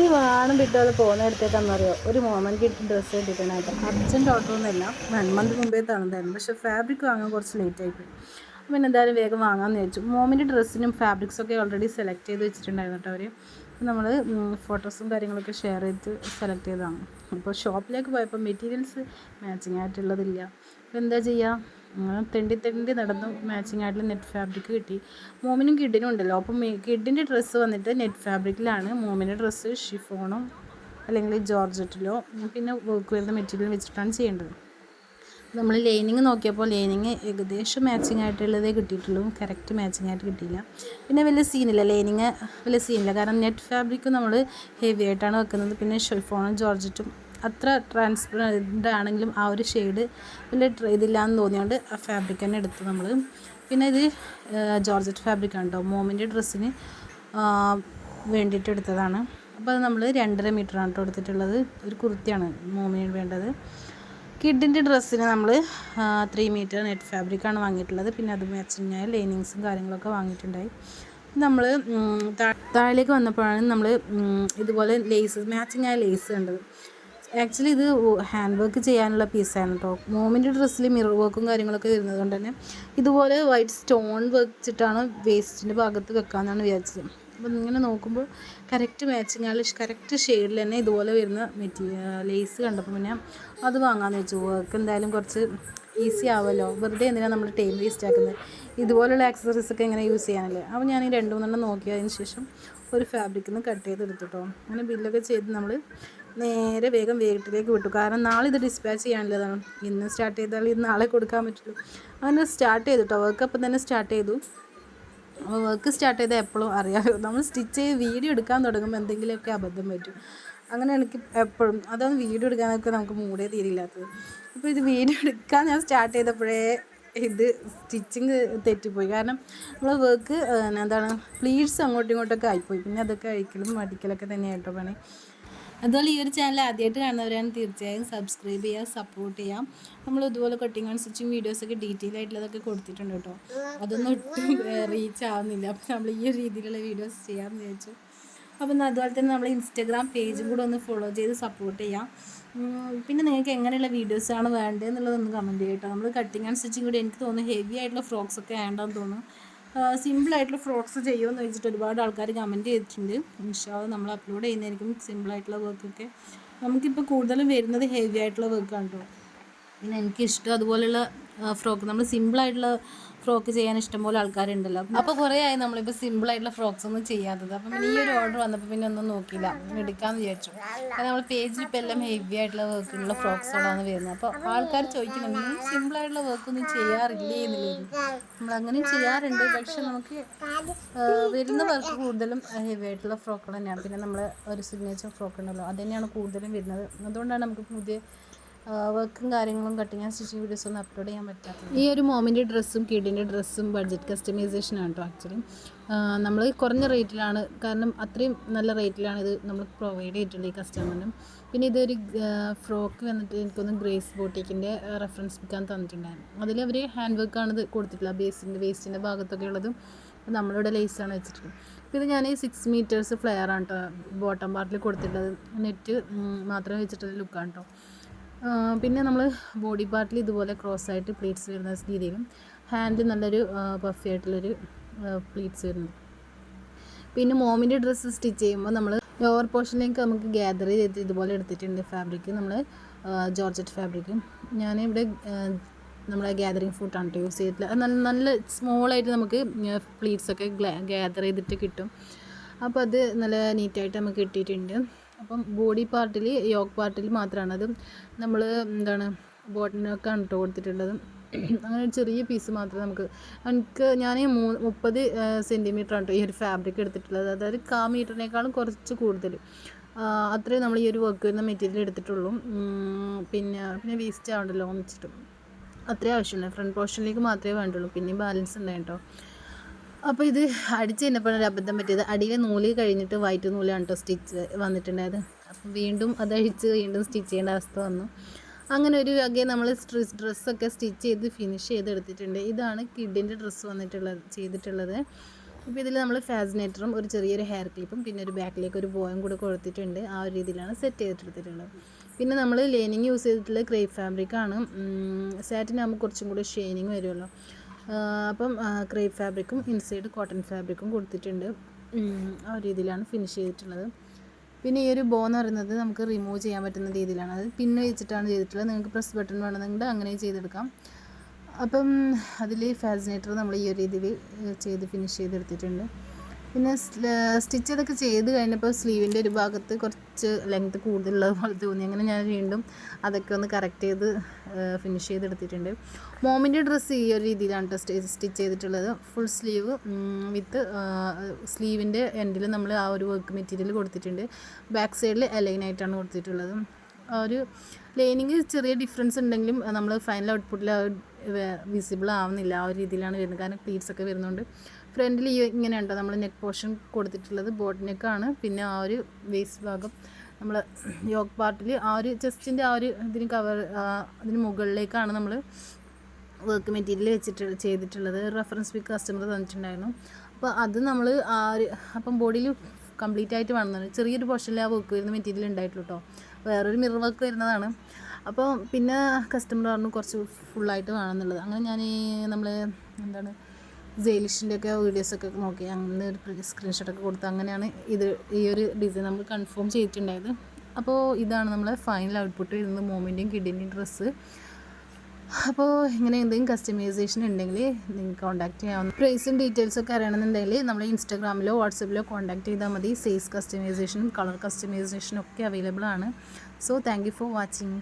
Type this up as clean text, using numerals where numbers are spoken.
ഈ വാണം വിട്ടാൽ പോകുന്നിടത്തേക്കാണെന്നറിയോ ഒരു മോമൻ കിട്ടി ഡ്രസ്സ് കിട്ടിയിട്ടുണ്ടായിട്ട് അർജൻറ്റ് ഓർഡറൊന്നുമില്ല 1 മന്ത് മുമ്പേ തന്നതായിരുന്നു. പക്ഷേ ഫാബ്രിക് വാങ്ങാൻ കുറച്ച് ലേറ്റ് ആയിപ്പോയി. അപ്പം പിന്നെ എന്തായാലും വേഗം വാങ്ങാമെന്ന് വിചാരിച്ചു. മോമിൻ്റെ ഡ്രസ്സിനും ഫാബ്രിക്സൊക്കെ ഓൾറെഡി സെലക്ട് ചെയ്ത് വെച്ചിട്ടുണ്ടായിരുന്നു കേട്ടോ അവർ. നമ്മൾ ഫോട്ടോസും കാര്യങ്ങളൊക്കെ ഷെയർ ചെയ്ത് സെലക്ട് ചെയ്തതാണ്. അപ്പോൾ ഷോപ്പിലേക്ക് പോയപ്പോൾ മെറ്റീരിയൽസ് മാച്ചിങ് ആയിട്ടുള്ളതില്ല. അപ്പോൾ എന്താ ചെയ്യുക, തെണ്ടി നടന്നു മാച്ചിങ് ആയിട്ടുള്ള നെറ്റ് ഫാബ്രിക് കിട്ടി. മോമിനും കിഡിനും ഉണ്ടല്ലോ. അപ്പം കിഡിൻ്റെ ഡ്രസ്സ് വന്നിട്ട് നെറ്റ് ഫാബ്രിക്കിലാണ്, മോമിൻ്റെ ഡ്രസ്സ് ഷിഫോണോ അല്ലെങ്കിൽ ജോർജറ്റിലോ പിന്നെ വർക്ക് വരുന്ന മെറ്റീരിയൽ വെച്ചിട്ടാണ് ചെയ്യേണ്ടത്. നമ്മൾ ലൈനിങ് നോക്കിയപ്പോൾ ലൈനിങ് ഏകദേശം മാച്ചിങ് ആയിട്ടുള്ളതേ കിട്ടിയിട്ടുള്ളൂ, കറക്റ്റ് മാച്ചിങ് ആയിട്ട് കിട്ടിയില്ല. പിന്നെ വലിയ സീനില്ല, ലൈനിങ് വലിയ സീനില്ല, കാരണം നെറ്റ് ഫാബ്രിക് നമ്മൾ ഹെവി ആയിട്ടാണ് വെക്കുന്നത്. പിന്നെ ഷിഫോണും ജോർജറ്റും അത്ര ട്രാൻസ്പെറൻ്റ് ആണെങ്കിലും ആ ഒരു ഷെയ്ഡ് വലിയ ഇതില്ലാന്ന് തോന്നിയോണ്ട് ആ ഫാബ്രിക് തന്നെ എടുത്തു നമ്മൾ. പിന്നെ ഇത് ജോർജറ്റ് ഫാബ്രിക്കാണ് കേട്ടോ, മോമിൻ്റെ ഡ്രസ്സിന് വേണ്ടിയിട്ട് എടുത്തതാണ്. അപ്പോൾ അത് നമ്മൾ 2.5 മീറ്ററാണ് കേട്ടോ എടുത്തിട്ടുള്ളത്. ഒരു കുർത്തിയാണ് മോമിന് വേണ്ടത്. കിഡിൻ്റെ ഡ്രസ്സിന് നമ്മൾ 3 മീറ്റർ നെറ്റ് ഫാബ്രിക്കാണ് വാങ്ങിയിട്ടുള്ളത്. പിന്നെ അത് മാച്ചിങ്ങായ ലൈനിങ്സും കാര്യങ്ങളൊക്കെ വാങ്ങിയിട്ടുണ്ടായി. നമ്മൾ താഴേക്ക് വന്നപ്പോഴാണ് നമ്മൾ ഇതുപോലെ ലേസ് മാച്ചിങ്ങായ ലേസ് കണ്ടത്. ആക്ച്വലി ഇത് ഹാൻഡ് വർക്ക് ചെയ്യാനുള്ള പീസാണ് കേട്ടോ. മോമിൻ്റെ ഡ്രസ്സിൽ മിറർ വർക്കും കാര്യങ്ങളൊക്കെ വരുന്നത് കൊണ്ട് തന്നെ ഇതുപോലെ വൈറ്റ് സ്റ്റോൺ വെച്ചിട്ടാണ് വേസ്റ്റിൻ്റെ ഭാഗത്ത് വെക്കാമെന്നാണ് വിചാരിച്ചത്. അപ്പം ഇങ്ങനെ നോക്കുമ്പോൾ കറക്റ്റ് മാച്ചിങ് ആയ കറക്റ്റ് ഷെയ്ഡിൽ തന്നെ ഇതുപോലെ വരുന്ന ലേസ് കണ്ടപ്പോൾ പിന്നെ അത് വാങ്ങാമെന്ന് വെച്ചു. വർക്ക് എന്തായാലും കുറച്ച് ഈസി ആവുമല്ലോ, വെറുതെ എന്തിനാണ് നമ്മൾ ടൈം വേസ്റ്റ് ആക്കുന്നത്, ഇതുപോലുള്ള ആക്സസറീസൊക്കെ എങ്ങനെ യൂസ് ചെയ്യാനല്ലേ. അപ്പോൾ ഞാൻ ഈ 2-3 നോക്കിയതിന് ശേഷം ഒരു ഫാബ്രിക്കിൽ നിന്ന് കട്ട് ചെയ്തെടുത്തിട്ടോ. അങ്ങനെ ബില്ലൊക്കെ ചെയ്ത് നമ്മൾ നേരെ വേഗം വീട്ടിലേക്ക് വിട്ടു. കാരണം നാളെ ഇത് ഡിസ്പാച്ച് ചെയ്യാനുള്ളതാണ്. ഇന്ന് സ്റ്റാർട്ട് ചെയ്താൽ ഇത് നാളെ കൊടുക്കാൻ പറ്റുള്ളൂ. അങ്ങനെ സ്റ്റാർട്ട് ചെയ്തിട്ടോ, വർക്ക് അപ്പം തന്നെ സ്റ്റാർട്ട് ചെയ്തു. അപ്പോൾ വർക്ക് സ്റ്റാർട്ട് ചെയ്താൽ എപ്പോഴും അറിയാമല്ലോ, നമ്മൾ സ്റ്റിച്ച് ചെയ്ത് വീഡിയോ എടുക്കാൻ തുടങ്ങുമ്പോൾ എന്തെങ്കിലുമൊക്കെ അബദ്ധം പറ്റും. അങ്ങനെ എനിക്ക് എപ്പോഴും അതൊന്നും വീഡിയോ എടുക്കാനൊക്കെ നമുക്ക് മൂടേ തീരില്ലാത്തത്. അപ്പോൾ ഇത് വീഡിയോ എടുക്കാൻ ഞാൻ സ്റ്റാർട്ട് ചെയ്തപ്പോഴേ ഇത് സ്റ്റിച്ചിങ് തെറ്റിപ്പോയി. കാരണം നമ്മൾ വർക്ക് എന്താണ് പ്ലീറ്റ്സ് അങ്ങോട്ടും ഇങ്ങോട്ടൊക്കെ ആയിപ്പോയി. പിന്നെ അതൊക്കെ അഴിക്കലും മടിക്കലൊക്കെ തന്നെയായിട്ടോ പണി. അതുപോലെ ഈ ഒരു ചാനൽ ആദ്യമായിട്ട് കാണുന്നവരാണ് തീർച്ചയായും സബ്സ്ക്രൈബ് ചെയ്യുക, സപ്പോർട്ട് ചെയ്യാം. നമ്മൾ ഇതുപോലെ കട്ടിങ് ആൻഡ് സ്റ്റിച്ചിങ് വീഡിയോസൊക്കെ ഡീറ്റെയിൽ ആയിട്ടുള്ളതൊക്കെ കൊടുത്തിട്ടുണ്ട് കേട്ടോ. അതൊന്നും ഒട്ടും റീച്ച് ആവുന്നില്ല. അപ്പോൾ നമ്മൾ ഈ ഒരു രീതിയിലുള്ള വീഡിയോസ് ചെയ്യാമെന്ന് വിചാരിച്ചു. അപ്പം അതുപോലെ തന്നെ നമ്മൾ ഇൻസ്റ്റാഗ്രാം പേജും കൂടെ ഒന്ന് ഫോളോ ചെയ്ത് സപ്പോർട്ട് ചെയ്യാം. പിന്നെ നിങ്ങൾക്ക് എങ്ങനെയുള്ള വീഡിയോസാണ് വേണ്ടതെന്നുള്ളതൊന്ന് കമൻറ്റ് ചെയ്യട്ടോ. നമ്മൾ കട്ടിങ് ആൻഡ് സ്റ്റിച്ചിങ് കൂടി എനിക്ക് തോന്നുന്നു ഹെവി ആയിട്ടുള്ള ഫ്രോക്സൊക്കെ വേണ്ടെന്ന് തോന്നുന്നു. സിമ്പിളായിട്ടുള്ള ഫ്രോക്സ് ചെയ്യുമെന്ന് വെച്ചിട്ട് ഒരുപാട് ആൾക്കാർ കമൻറ്റ് ചെയ്തിട്ടുണ്ട്. ഇൻഷാ അല്ലാഹ് നമ്മൾ അപ്ലോഡ് ചെയ്യുന്നതായിരിക്കും സിമ്പിളായിട്ടുള്ള വർക്കൊക്കെ. നമുക്കിപ്പോൾ കൂടുതലും വരുന്നത് ഹെവി ആയിട്ടുള്ള വർക്കാണ് കേട്ടോ. പിന്നെ എനിക്കിഷ്ടം അതുപോലെയുള്ള ഫ്രോക്ക്, നമ്മൾ സിമ്പിളായിട്ടുള്ള ഫ്രോക്ക് ചെയ്യാൻ ഇഷ്ടംപോലെ ആൾക്കാരുണ്ടല്ലോ. അപ്പോൾ കുറേ ആയി നമ്മളിപ്പോൾ സിമ്പിളായിട്ടുള്ള ഫ്രോക്സ് ഒന്നും ചെയ്യാത്തത്. അപ്പം പിന്നെ ഈ ഒരു ഓർഡർ വന്നപ്പോൾ പിന്നെ ഒന്നും നോക്കിയില്ല, എടുക്കാമെന്ന് വിചാരിച്ചു. കാരണം നമ്മൾ പേജിൽ ഇപ്പോൾ എല്ലാം ഹെവി ആയിട്ടുള്ള വർക്കുള്ള ഫ്രോക്സുകളാണ് വരുന്നത്. അപ്പോൾ ആൾക്കാർ ചോദിക്കുന്നത് നീ സിമ്പിളായിട്ടുള്ള വർക്കൊന്നും ചെയ്യാറില്ലേ എന്നുള്ളത്. നമ്മളങ്ങനെ ചെയ്യാറുണ്ട്, പക്ഷെ നമുക്ക് വരുന്ന വർക്ക് കൂടുതലും ഹെവി ആയിട്ടുള്ള ഫ്രോക്കുകൾ തന്നെയാണ്. പിന്നെ നമ്മൾ ഒരു സിഗ്നേച്ചർ ഫ്രോക്ക് ഉണ്ടല്ലോ, അത് തന്നെയാണ് കൂടുതലും വരുന്നത്. അതുകൊണ്ടാണ് നമുക്ക് പുതിയ വർക്കും കാര്യങ്ങളും കട്ടിങ് ആൻഡ് സ്റ്റിച്ചിങ് വീഡിയോസ് ഒന്നും അപ്ലോഡ് ചെയ്യാൻ പറ്റാത്തത്. ഈ ഒരു മോമിൻ്റെ ഡ്രസ്സും കിഡിൻ്റെ ഡ്രസ്സും ബഡ്ജറ്റ് കസ്റ്റമൈസേഷനാണ് കേട്ടോ. ആക്ച്വലി നമ്മൾ കുറഞ്ഞ റേറ്റിലാണ്, കാരണം അത്രയും നല്ല റേറ്റിലാണ് ഇത് നമ്മൾ പ്രൊവൈഡ് ചെയ്തിട്ടുള്ളത് ഈ കസ്റ്റമറിനും. പിന്നെ ഇതൊരു ഫ്രോക്ക് വന്നിട്ട് എനിക്കൊന്ന് ഗ്രേസ് ബോട്ടിക്കിൻ്റെ റെഫറൻസ് ബുക്കാണ് തന്നിട്ടുണ്ടായിരുന്നു. അതിൽ അവർ ഹാൻഡ് വർക്കാണ് ഇത് കൊടുത്തിട്ടുള്ളത്. വേസ്റ്റിൻ്റെ ഭാഗത്തൊക്കെ ഉള്ളതും നമ്മളിവിടെ ലേസാണ് വെച്ചിട്ടുള്ളത്. അപ്പോൾ ഇത് ഞാൻ 6 മീറ്റേഴ്സ് ഫ്ലെയറാണ് കേട്ടോ ബോട്ടം പാർട്ടിൽ കൊടുത്തിട്ടുള്ളത്. നെറ്റ് മാത്രം വെച്ചിട്ടുള്ള ലുക്കാണ് കേട്ടോ. പിന്നെ നമ്മൾ ബോഡി പാർട്ടിൽ ഇതുപോലെ ക്രോസ് ആയിട്ട് പ്ലീറ്റ്സ് വരുന്ന രീതിയിലും ഹാൻഡ് നല്ലൊരു പഫി ആയിട്ടുള്ളൊരു പ്ലീറ്റ്സ് വരുന്നു. പിന്നെ മോമിൻ്റെ ഡ്രസ്സ് സ്റ്റിച്ച് ചെയ്യുമ്പോൾ നമ്മൾ ലോവർ പോർഷനിലേക്ക് നമുക്ക് ഗ്യാദർ ചെയ്ത് ഇതുപോലെ എടുത്തിട്ടുണ്ട് ഫാബ്രിക്, നമ്മൾ ജോർജറ്റ് ഫാബ്രിക്കും. ഞാനിവിടെ നമ്മളെ ഗ്യാദറിങ് ഫുട്ടാണ് കേട്ടോ യൂസ് ചെയ്തിട്ടില്ല. നല്ല സ്മോളായിട്ട് നമുക്ക് പ്ലീറ്റ്സൊക്കെ ഗ്യാദർ ചെയ്തിട്ട് കിട്ടും. അപ്പോൾ അത് നല്ല നീറ്റായിട്ട് നമുക്ക് കിട്ടിയിട്ടുണ്ട്. അപ്പം ബോഡി പാർട്ടിൽ യോക്ക് പാർട്ടിൽ മാത്രമാണ് അത് നമ്മൾ എന്താണ് ബോട്ടനൊക്കെയാണ് കേട്ടോ കൊടുത്തിട്ടുള്ളത്. അങ്ങനെ ഒരു ചെറിയ പീസ് മാത്രമേ ഞാൻ 30 സെൻറ്റിമീറ്ററാണ് കേട്ടോ ഈ ഒരു ഫാബ്രിക് എടുത്തിട്ടുള്ളത്. അതായത് 1/4 മീറ്ററിനേക്കാളും കുറച്ച് കൂടുതൽ അത്രയും നമ്മൾ ഈ ഒരു വർക്ക് വരുന്ന മെറ്റീരിയൽ എടുത്തിട്ടുള്ളൂ. പിന്നെ വേസ്റ്റ് ആവണ്ടല്ലോ എന്ന് വെച്ചിട്ട് അത്രയും ആവശ്യമില്ല. ഫ്രണ്ട് പോർഷനിലേക്ക് മാത്രമേ വേണ്ടുള്ളൂ, പിന്നെ ബാലൻസ് ഉണ്ടായി കേട്ടോ. അപ്പോൾ ഇത് അടിച്ച് കഴിഞ്ഞപ്പോഴൊരു അബദ്ധം പറ്റിയത്, അടിയിലെ നൂല് കഴിഞ്ഞിട്ട് വൈറ്റ് നൂലാണ് കേട്ടോ സ്റ്റിച്ച് വന്നിട്ടുണ്ടായത്. അപ്പം വീണ്ടും അതഴിച്ച് വീണ്ടും സ്റ്റിച്ച് ചെയ്യേണ്ട അവസ്ഥ വന്നു. അങ്ങനെ ഒരു വകയെ നമ്മൾ ഡ്രസ്സൊക്കെ സ്റ്റിച്ച് ചെയ്ത് ഫിനിഷ് ചെയ്തെടുത്തിട്ടുണ്ട്. ഇതാണ് കിഡിൻ്റെ ഡ്രസ്സ് ചെയ്തിട്ടുള്ളത്. ഇപ്പോൾ ഇതിൽ നമ്മൾ ഫാസിനേറ്ററും ഒരു ചെറിയൊരു ഹെയർ ക്ലിപ്പും പിന്നെ ഒരു ബാക്കിലേക്ക് ഒരു ബോയും കൂടെ കൊടുത്തിട്ടുണ്ട്. ആ ഒരു രീതിയിലാണ് സെറ്റ് ചെയ്തിട്ടെടുത്തിട്ടുള്ളത്. പിന്നെ നമ്മൾ ലൈനിങ് യൂസ് ചെയ്തിട്ടുള്ള ക്രേപ്പ് ഫാബ്രിക്കാണ്. സാറ്റിൻ ആകുമ്പോൾ കുറച്ചും കൂടി ഷൈനിങ് വരുമല്ലോ. അപ്പം ക്രേപ്പ് ഫാബ്രിക്കും ഇൻസൈഡ് കോട്ടൺ ഫാബ്രിക്കും കൊടുത്തിട്ടുണ്ട്. ആ ഒരു രീതിയിലാണ് ഫിനിഷ് ചെയ്തിട്ടുള്ളത്. പിന്നെ ഈ ഒരു ബോ എന്ന് പറയുന്നത് നമുക്ക് റിമൂവ് ചെയ്യാൻ പറ്റുന്ന രീതിയിലാണ്. അത് പിന്നെ വെച്ചിട്ടാണ് ചെയ്തിട്ടുള്ളത്. നിങ്ങൾക്ക് പ്രസ് ബട്ടൺ വേണമെന്നുണ്ടെങ്കിൽ അങ്ങനെ ചെയ്തെടുക്കാം. അപ്പം അതിൽ ഫാസിനേറ്റർ നമ്മൾ ഈ ഒരു രീതിയിൽ ചെയ്ത് ഫിനിഷ് ചെയ്തെടുത്തിട്ടുണ്ട്. പിന്നെ സ്റ്റിച്ച് ഇതൊക്കെ ചെയ്ത് കഴിഞ്ഞപ്പോൾ സ്ലീവിൻ്റെ ഒരു ഭാഗത്ത് കുറച്ച് ലെങ്ത്ത് കൂടുതലുള്ളത് പോലെ തോന്നി. അങ്ങനെ ഞാൻ വീണ്ടും അതൊക്കെ ഒന്ന് കറക്റ്റ് ചെയ്ത് ഫിനിഷ് ചെയ്തെടുത്തിട്ടുണ്ട്. മോമിൻ്റെ ഡ്രസ്സ് ഈ ഒരു രീതിയിലാണ് സ്റ്റിച്ച് ചെയ്തിട്ടുള്ളത്. ഫുൾ സ്ലീവ് വിത്ത് സ്ലീവിൻ്റെ എൻഡിൽ നമ്മൾ ആ ഒരു വർക്ക് മെറ്റീരിയൽ കൊടുത്തിട്ടുണ്ട്. ബാക്ക് സൈഡിൽ അലൈനായിട്ടാണ് കൊടുത്തിട്ടുള്ളത്. ഒരു ലൈനിങ് ചെറിയ ഡിഫറൻസ് ഉണ്ടെങ്കിലും നമ്മൾ ഫൈനൽ ഔട്ട്പുട്ടിൽ വിസിബിൾ ആവുന്നില്ല. ആ ഒരു രീതിയിലാണ് വരുന്നത്. കാരണം പ്ലീറ്റ്സ് ഒക്കെ വരുന്നുണ്ട്. ഫ്രണ്ടിൽ ഇങ്ങനെ ഉണ്ടോ നമ്മൾ നെക്ക് പോർഷൻ കൊടുത്തിട്ടുള്ളത് ബോട്ട് നെക്കാണ്. പിന്നെ ആ ഒരു വേസ്റ്റ് ഭാഗം നമ്മൾ യോക്ക് പാർട്ടിൽ ആ ഒരു ചെസ്റ്റിൻ്റെ ആ ഒരു ഇതിന് അതിന് മുകളിലേക്കാണ് നമ്മൾ വർക്ക് മെറ്റീരിയൽ ചെയ്തിട്ടുള്ളത്. റെഫറൻസ് പിക്ക് കസ്റ്റമർ തന്നിട്ടുണ്ടായിരുന്നു. അപ്പോൾ അത് നമ്മൾ ആ ഒരു അപ്പം ബോഡിയിൽ കംപ്ലീറ്റ് ആയിട്ട് വേണമെന്നാണ്. ചെറിയൊരു പോർഷനിൽ ആ വർക്ക് വരുന്ന മെറ്റീരിയൽ ഉണ്ടായിട്ടുള്ളൂ കേട്ടോ. വേറൊരു മിറർ വർക്ക് വരുന്നതാണ്. അപ്പോൾ പിന്നെ കസ്റ്റമർ പറഞ്ഞു കുറച്ച് ഫുള്ളായിട്ട് വേണമെന്നുള്ളത്. അങ്ങനെ ഞാൻ നമ്മൾ എന്താണ് ജെയിലിഷിൻ്റെയൊക്കെ വീഡിയോസൊക്കെ നോക്കി അങ്ങനെ ഒരു സ്ക്രീൻഷോട്ടൊക്കെ കൊടുത്ത് അങ്ങനെയാണ് ഈ ഒരു ഡിസൈൻ നമ്മൾ കൺഫേം ചെയ്തിട്ടുണ്ടായത്. അപ്പോൾ ഇതാണ് നമ്മളെ ഫൈനൽ ഔട്ട്പുട്ട് വരുന്നത് മോമിൻ്റെയും കിഡിൻ്റെയും ഡ്രസ്സ്. അപ്പോൾ ഇങ്ങനെ എന്തെങ്കിലും കസ്റ്റമൈസേഷൻ ഉണ്ടെങ്കിൽ നിങ്ങൾക്ക് കോൺടാക്ട് ചെയ്യാവുന്ന പ്രൈസും ഡീറ്റെയിൽസൊക്കെ അറിയണമെന്നുണ്ടെങ്കിൽ നമ്മൾ ഇൻസ്റ്റാഗ്രാമിലോ വാട്സപ്പിലോ കോൺടാക്ട് ചെയ്താൽ മതി. സൈസ് കസ്റ്റമൈസേഷനും കളർ കസ്റ്റമൈസേഷനും ഒക്കെ അവൈലബിൾ ആണ്. So thank you for watching.